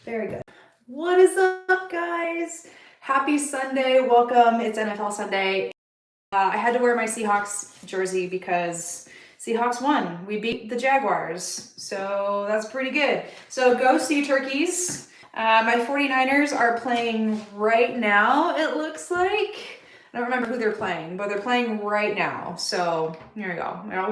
Very good. What is up, guys? Happy Sunday. Welcome. It's NFL Sunday. I had to wear my Seahawks jersey because Seahawks won. We beat the Jaguars. So that's pretty good. So go Sea Turkeys. My 49ers are playing right now, it looks like. I don't remember who they're playing, but they're playing right now. So here we go. You know,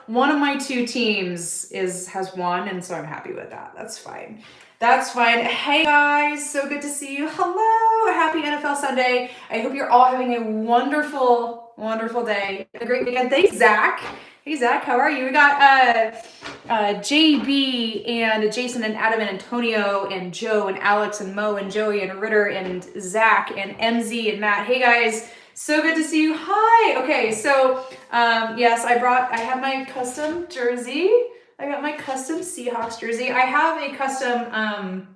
one of my two teams has won, and so I'm happy with that. That's fine. That's fine. Hey guys, so good to see you. Hello, happy NFL Sunday. I hope you're all having a wonderful, wonderful day. A great weekend. Thanks, Zach. Hey Zach, how are you? We got JB and Jason and Adam and Antonio and Joe and Alex and Mo and Joey and Ritter and Zach and MZ and Matt. Hey guys, so good to see you. Hi. Okay, so yes, I have my custom jersey. I got my custom Seahawks jersey. I have a custom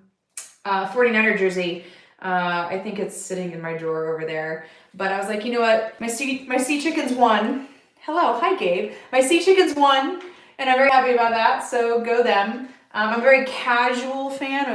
49er jersey. I think it's sitting in my drawer over there. But I was like, you know what? My sea chickens won. Hello, hi Gabe. My sea chickens won, and I'm very happy about that. So go them. I'm a very casual fan.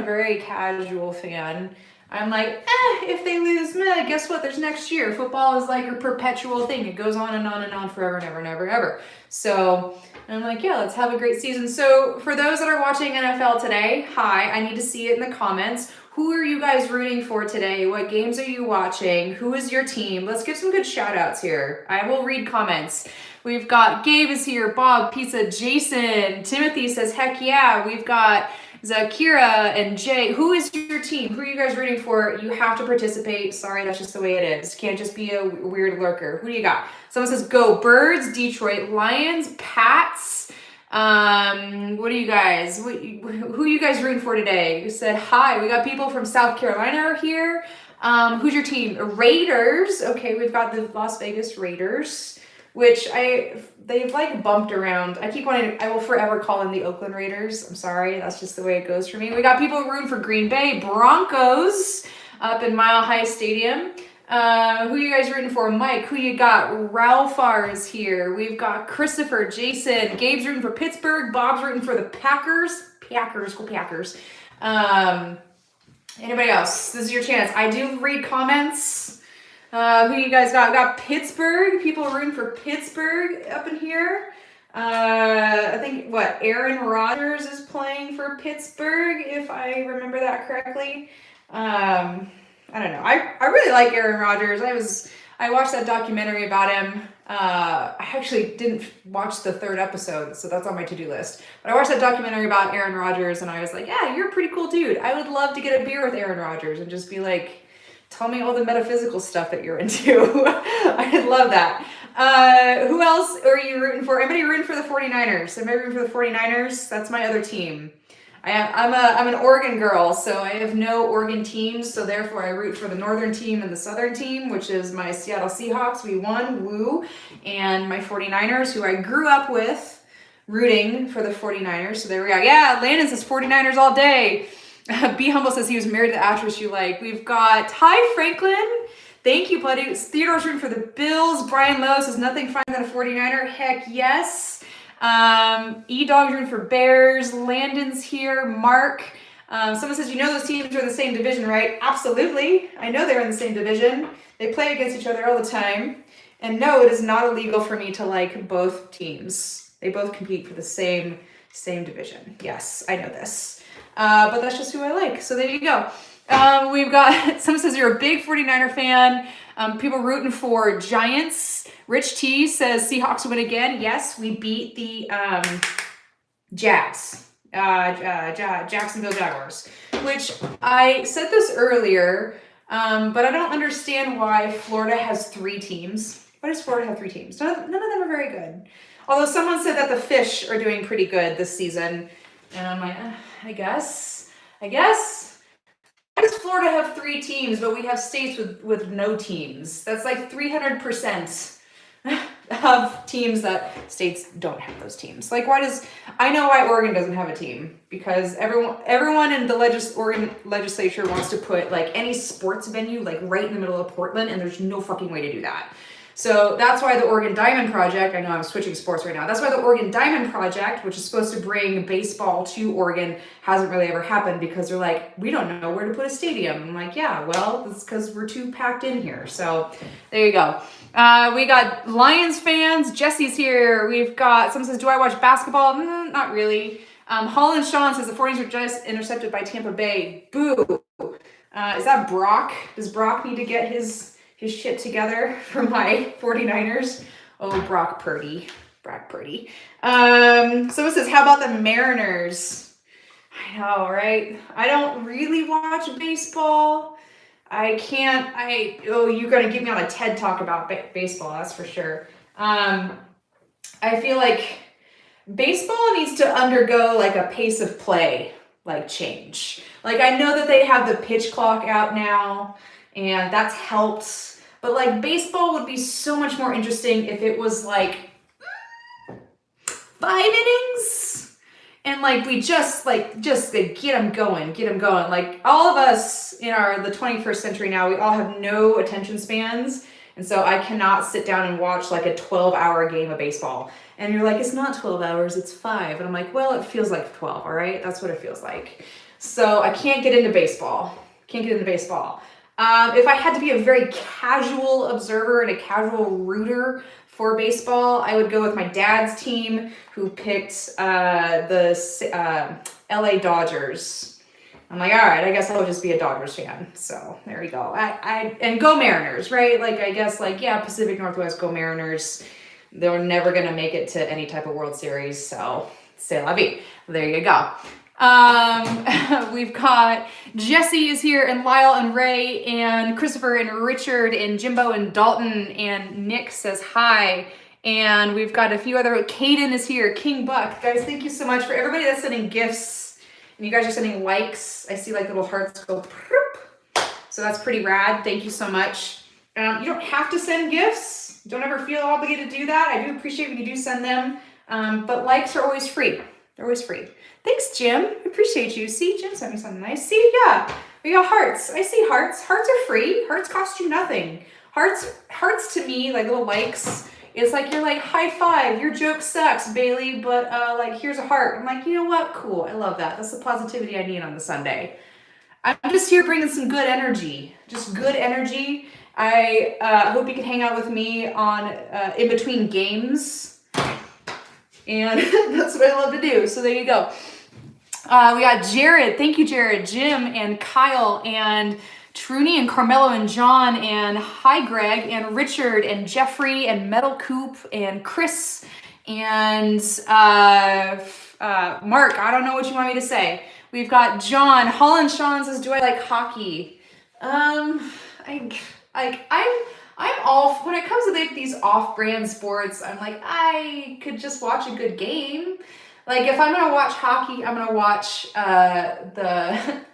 I'm like, if they lose, guess what? There's next year. Football is like a perpetual thing. It goes on and on and on forever and ever and ever and ever. So I'm like, yeah, let's have a great season. So for those that are watching NFL today, hi, I need to see it in the comments. Who are you guys rooting for today? What games are you watching? Who is your team? Let's give some good shout outs here. I will read comments. We've got Gabe is here, Bob, Pizza, Jason, Timothy says, heck yeah. We've got Zakira and Jay. Who is your team? Who are you guys rooting for? You have to participate. Sorry, that's just the way it is. Can't just be a weird lurker. Who do you got? Someone says go Birds, Detroit Lions, Pats. What do you guys? Who are you guys rooting for today? You said hi. We got people from South Carolina here. Who's your team? Raiders. Okay, we've got the Las Vegas Raiders, which they've like bumped around. I will forever call them the Oakland Raiders. I'm sorry, that's just the way it goes for me. We got people rooting for Green Bay Broncos up in Mile High Stadium. Who you guys rooting for? Mike, who you got? Ralphar is here. We've got Christopher, Jason, Gabe's rooting for Pittsburgh, Bob's rooting for the Packers. Go Packers. Anybody else? This is your chance. I do read comments. Who you guys got? We got Pittsburgh. People rooting for Pittsburgh up in here. I think Aaron Rodgers is playing for Pittsburgh, if I remember that correctly. I don't know. I really like Aaron Rodgers. I watched that documentary about him. I actually didn't watch the third episode, so that's on my to-do list. But I watched that documentary about Aaron Rodgers, and I was like, yeah, you're a pretty cool dude. I would love to get a beer with Aaron Rodgers and just be like, tell me all the metaphysical stuff that you're into. I'd love that. Who else are you rooting for? Anybody rooting for the 49ers? Anybody rooting for the 49ers? That's my other team. I'm an Oregon girl, so I have no Oregon teams, so therefore I root for the northern team and the southern team, which is my Seattle Seahawks. We won, woo, and my 49ers, who I grew up with, rooting for the 49ers. So there we go. Yeah, Landon says 49ers all day. Be Humble says he was married to the actress you like. We've got, hi Franklin. Thank you, buddy. Theodore's rooting for the Bills. Brian Lowe says nothing finer than a 49er. Heck yes. E-Dog's rooting for Bears. Landon's here. Mark. Someone says, you know those teams are in the same division, right? Absolutely. I know they're in the same division. They play against each other all the time. And no, it is not illegal for me to like both teams. They both compete for the same division. Yes, I know this. But that's just who I like. So there you go. We've got, someone says you're a big 49er fan. People rooting for Giants. Rich T says Seahawks win again. Yes, we beat the Jags. Jacksonville Jaguars. Which I said this earlier, but I don't understand why Florida has 3 teams. Why does Florida have 3 teams? None of them are very good. Although someone said that the Fish are doing pretty good this season. And I'm like, I guess. Why does Florida have 3 teams, but we have states with no teams? That's like 300% of teams that states don't have those teams. Like, I know why Oregon doesn't have a team, because everyone in the Oregon legislature wants to put like any sports venue like right in the middle of Portland, and there's no fucking way to do that. So that's why the Oregon Diamond Project, I know I'm switching sports right now. That's why the Oregon Diamond Project, which is supposed to bring baseball to Oregon, hasn't really ever happened because they're like, we don't know where to put a stadium. I'm like, yeah, well, that's because we're too packed in here. So there you go. We got Lions fans. Jesse's here. We've got, someone says, do I watch basketball? Not really. Holland Sean says the 49ers were just intercepted by Tampa Bay. Boo. Is that Brock? Does Brock need to get his shit together for my 49ers? Oh, Brock Purdy. Someone says, how about the Mariners? I know, right? I don't really watch baseball. You're going to get me on a TED Talk about baseball, that's for sure. I feel like baseball needs to undergo like a pace of play, like change. Like I know that they have the pitch clock out now and that's helped, but like baseball would be so much more interesting if it was like 5 innings and like we just get them going. Like all of us in the 21st century now, we all have no attention spans. And so I cannot sit down and watch like a 12-hour game of baseball. And you're like, it's not 12 hours, it's 5. And I'm like, well, it feels like 12, all right? That's what it feels like. So I can't get into baseball. If I had to be a very casual observer and a casual rooter for baseball, I would go with my dad's team who picked the LA Dodgers. I'm like, all right, I guess I'll just be a Dodgers fan. So there you go. And go Mariners, right? Like, I guess like, yeah, Pacific Northwest, go Mariners. They're never going to make it to any type of World Series. So c'est la vie. There you go. We've got Jesse is here and Lyle and Ray and Christopher and Richard and Jimbo and Dalton and Nick says hi. And we've got a few other, Caden is here, King Buck. Guys, thank you so much for everybody that's sending gifts. And you guys are sending likes. I see like little hearts go. So that's pretty rad. Thank you so much. You don't have to send gifts. Don't ever feel obligated to do that. I do appreciate when you do send them. But likes are always free. They're always free. Thanks, Jim. I appreciate you. See, Jim sent me something nice. See, yeah. We got hearts. I see hearts. Hearts are free. Hearts cost you nothing. Hearts to me, like little likes, it's like you're like, high five, your joke sucks, Bailey, but like here's a heart. I'm like, you know what? Cool. I love that. That's the positivity I need on the Sunday. I'm just here bringing some good energy. Just good energy. I hope you can hang out with me on in between games. And that's what I love to do. So there you go. We got Jared. Thank you, Jared. Jim and Kyle and Truny and Carmelo and John and hi Greg and Richard and Jeffrey and Metal Coop and Chris and Mark. I don't know what you want me to say. We've got John. Holland Sean says, do I like hockey? I'm all, when it comes to like these off-brand sports, I'm like, I could just watch a good game. Like if I'm gonna watch hockey, I'm gonna watch the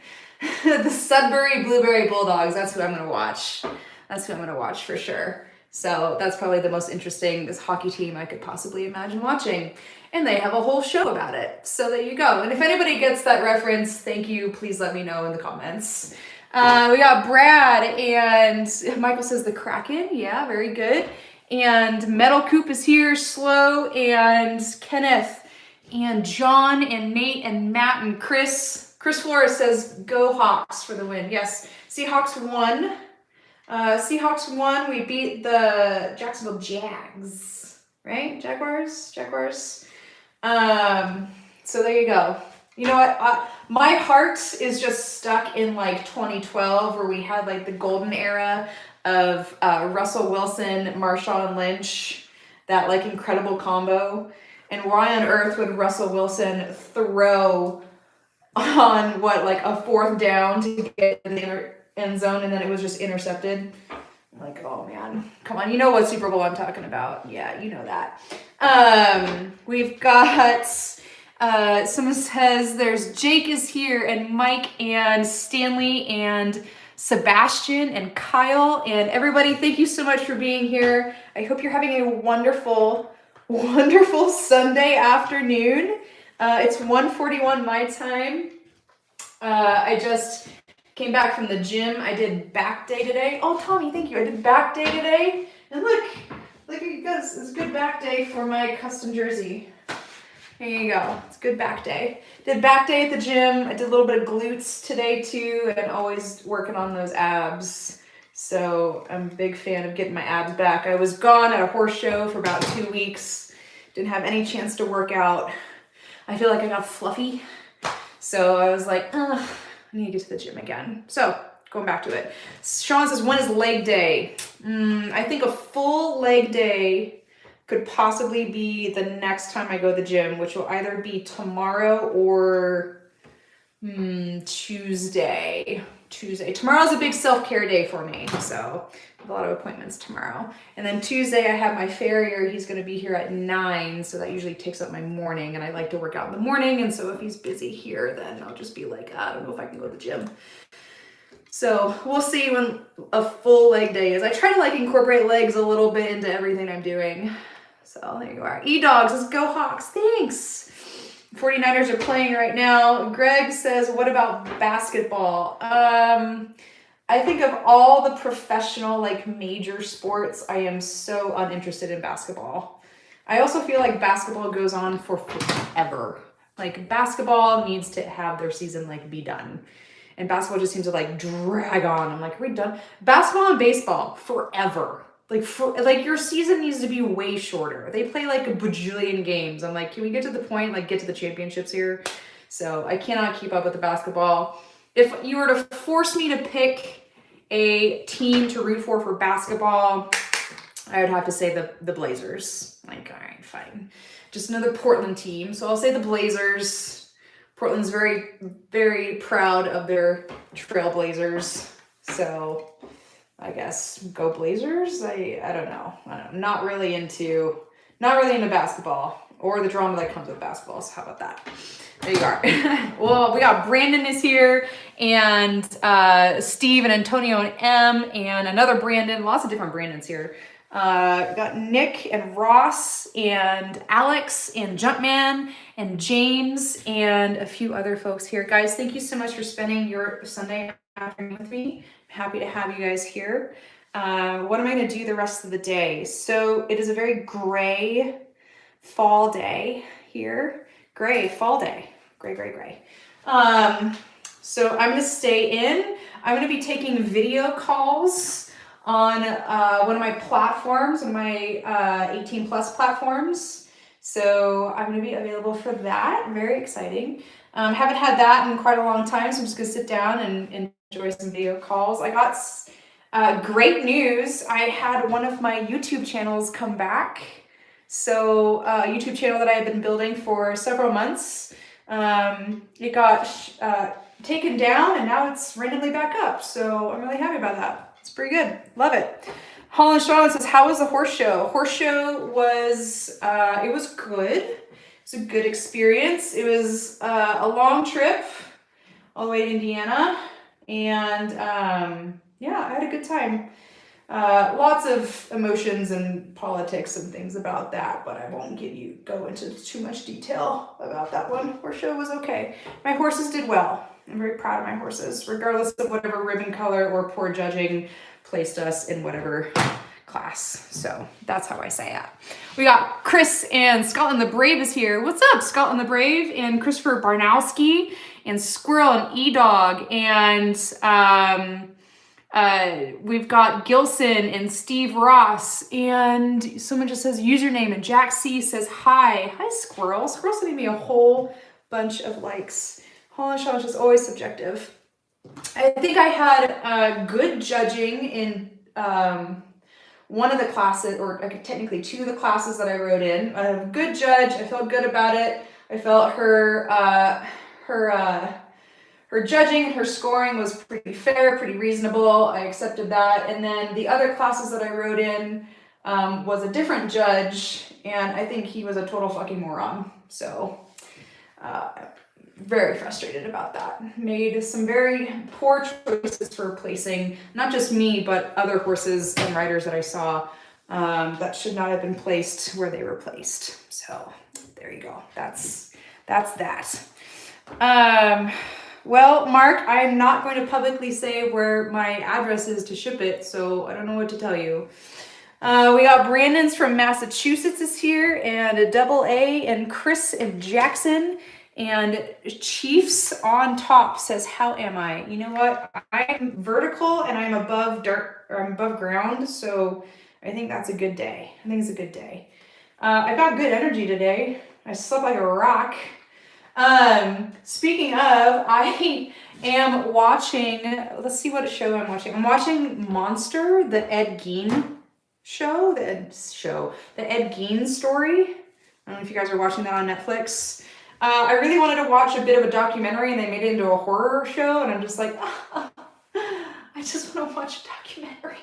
Sudbury Blueberry Bulldogs. That's who I'm gonna watch. That's who I'm gonna watch for sure. So that's probably the most interesting hockey team I could possibly imagine watching. And they have a whole show about it. So there you go. And if anybody gets that reference, thank you. Please let me know in the comments. We got Brad and Michael says the Kraken. Yeah, very good. And Metal Coop is here, Slow, and Kenneth, and John, and Nate, and Matt, and Chris. Chris Flores says, go Hawks for the win. Yes, Seahawks won. We beat the Jacksonville Jags, right? Jaguars. So there you go. You know what? My heart is just stuck in like 2012 where we had like the golden era of Russell Wilson, Marshawn Lynch, that like incredible combo. And why on earth would Russell Wilson throw on like a 4th down to get in the end zone and then it was just intercepted? I'm like, oh man, come on. You know what Super Bowl I'm talking about. Yeah, you know that. We've got... someone says there's Jake is here and Mike and Stanley and Sebastian and Kyle and everybody. Thank you so much for being here. I hope you're having a wonderful Sunday afternoon. It's 1:41 my time. I just came back from the gym. I did back day today. Oh, Tommy, thank you. I did back day today. And look, says it's good back day for my custom jersey. There you go. It's good back day. Did back day at the gym. I did a little bit of glutes today too, and always working on those abs. So I'm a big fan of getting my abs back. I was gone at a horse show for about 2 weeks. Didn't have any chance to work out. I feel like I got fluffy. So I was like, I need to get to the gym again. So going back to it. Sean says, when is leg day? I think a full leg day could possibly be the next time I go to the gym, which will either be tomorrow or Tuesday. Tomorrow's a big self-care day for me, so I have a lot of appointments tomorrow. And then Tuesday I have my farrier. He's going to be here at 9, so that usually takes up my morning, and I like to work out in the morning, and so if he's busy here, then I'll just be like, I don't know if I can go to the gym. So we'll see when a full leg day is. I try to like incorporate legs a little bit into everything I'm doing. So there you are. E-Dogs, let's go Hawks. Thanks. 49ers are playing right now. Greg says, what about basketball? I think of all the professional, like major sports, I am so uninterested in basketball. I also feel like basketball goes on for forever. Like basketball needs to have their season like be done. And basketball just seems to like drag on. I'm like, are we done? Basketball and baseball, forever. Like your season needs to be way shorter. They play like a bajillion games. I'm like, can we get to the point, like get to the championships here? So I cannot keep up with the basketball. If you were to force me to pick a team to root for basketball, I would have to say the Blazers. Like, all right, fine. Just another Portland team. So I'll say the Blazers. Portland's very, very proud of their Trailblazers. So I guess go Blazers. I don't know. Not really into basketball or the drama that comes with basketball. So how about that? There you are. Well, we got Brandon is here, and Steve and Antonio and M and another Brandon. Lots of different Brandons here. Got Nick and Ross and Alex and Jumpman and James and a few other folks here. Guys, thank you so much for spending your Sunday afternoon with me. Happy to have you guys here. What am I going to do the rest of the day? So it is a very gray fall day here. Gray fall day. Gray. So I'm going to stay in. I'm going to be taking video calls on one of my platforms, one of my 18 plus platforms. So I'm going to be available for that. Very exciting. Haven't had that in quite a long time, so I'm just going to sit down and enjoy some video calls. I got great news. I had one of my YouTube channels come back. So a YouTube channel that I have been building for several months. It got taken down and now it's randomly back up. So I'm really happy about that. It's pretty good. Love it. Holland Strong says, how was the horse show? Horse show was, it was good. It's a good experience. It was a long trip all the way to Indiana. And yeah, I had a good time. Lots of emotions and politics and things about that, but I won't go into too much detail about that one. Horse show was okay. My horses did well. I'm very proud of my horses, regardless of whatever ribbon color or poor judging placed us in whatever class. So that's how I say it. We got Chris and Scotland the Brave is here. What's up, Scotland the Brave? And Christopher Barnowski and Squirrel and E-Dog. And we've got Gilson and Steve Ross. And someone just says username. And Jack C says hi. Hi, Squirrel. Squirrel's sending me a whole bunch of likes. Holland Shaw is always subjective. I think I had good judging in one of the classes, or technically two of the classes that I wrote in. A good judge. I felt good about it. I felt her judging and her scoring was pretty fair, pretty reasonable. I accepted that. And then the other classes that I wrote in was a different judge, and I think he was a total fucking moron. So very frustrated about that. Made some very poor choices for placing not just me, but other horses and riders that I saw that should not have been placed where they were placed. So there you go. That's that. Well, Mark, I am not going to publicly say where my address is to ship it, so I don't know what to tell you. We got Brandon's from Massachusetts is here, and a double A, and Chris and Jackson, and Chiefs on top says, how am I? You know what? I'm vertical and I'm above I'm above ground, so I think that's a good day. I think it's a good day. I got good energy today. I slept like a rock. Speaking of, I am watching, let's see what show I'm watching. I'm watching Monster, the Ed Gein show, the Ed Gein story. I don't know if you guys are watching that on Netflix. I really wanted to watch a bit of a documentary and they made it into a horror show, and I'm just like, I just want to watch a documentary.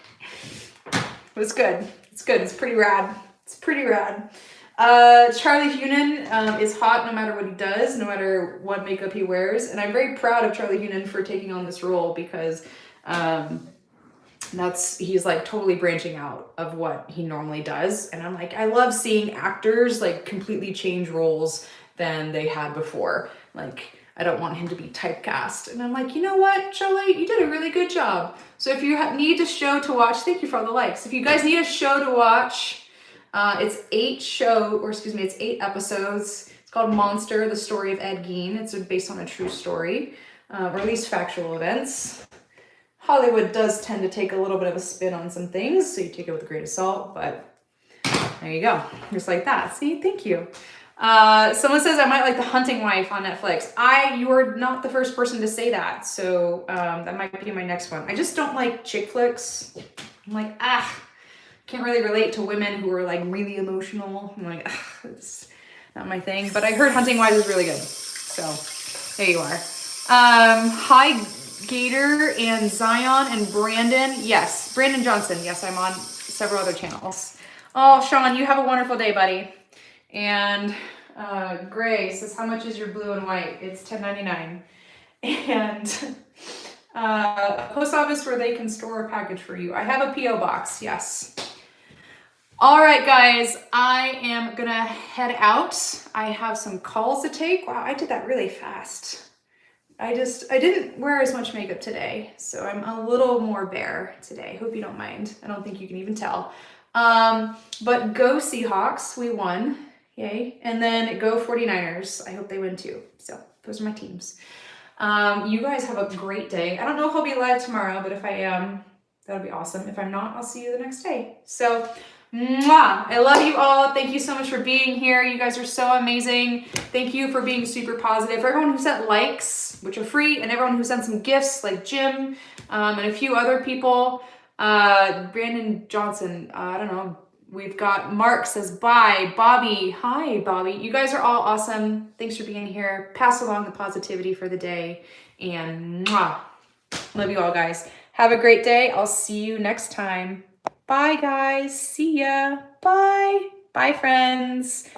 But it's good. It's good. It's pretty rad. It's pretty rad. Charlie Hunnam is hot no matter what he does, no matter what makeup he wears. And I'm very proud of Charlie Hunnam for taking on this role because he's like totally branching out of what he normally does. And I'm like, I love seeing actors like completely change roles than they had before. Like, I don't want him to be typecast. And I'm like, you know what, Charlie, you did a really good job. So if you need a show to watch, thank you for all the likes. If you guys need a show to watch, it's 8 episodes. It's called Monster, the story of Ed Gein. It's based on a true story, or at least factual events. Hollywood does tend to take a little bit of a spin on some things, so you take it with a grain of salt, but there you go. Just like that. See, thank you. Someone says I might like The Hunting Wife on Netflix. You are not the first person to say that, so that might be my next one. I just don't like chick flicks. I'm like, can't really relate to women who are like really emotional. I'm like, it's not my thing. But I heard Hunting Wives is really good. So there you are. Hi, Gator and Zion and Brandon. Yes, Brandon Johnson. Yes, I'm on several other channels. Oh, Sean, you have a wonderful day, buddy. And Gray says, how much is your blue and white? It's $10.99. And a post office where they can store a package for you. I have a P.O. box, yes. All right, guys, I am gonna head out. I have some calls to take. Wow, I did that really fast. I didn't wear as much makeup today, so I'm a little more bare today. Hope you don't mind. I don't think you can even tell. But go Seahawks, we won. Yay. And then go 49ers. I hope they win too. So those are my teams. You guys have a great day. I don't know if I'll be live tomorrow, but if I am, that'll be awesome. If I'm not, I'll see you the next day. So, mwah! I love you all. Thank you so much for being here. You guys are so amazing. Thank you for being super positive. For everyone who sent likes, which are free, and everyone who sent some gifts like Jim, and a few other people. Brandon Johnson, I don't know. We've got Mark says bye. Bobby, hi Bobby. You guys are all awesome. Thanks for being here. Pass along the positivity for the day. And mwah. Love you all, guys. Have a great day. I'll see you next time. Bye, guys. See ya. Bye. Bye, friends.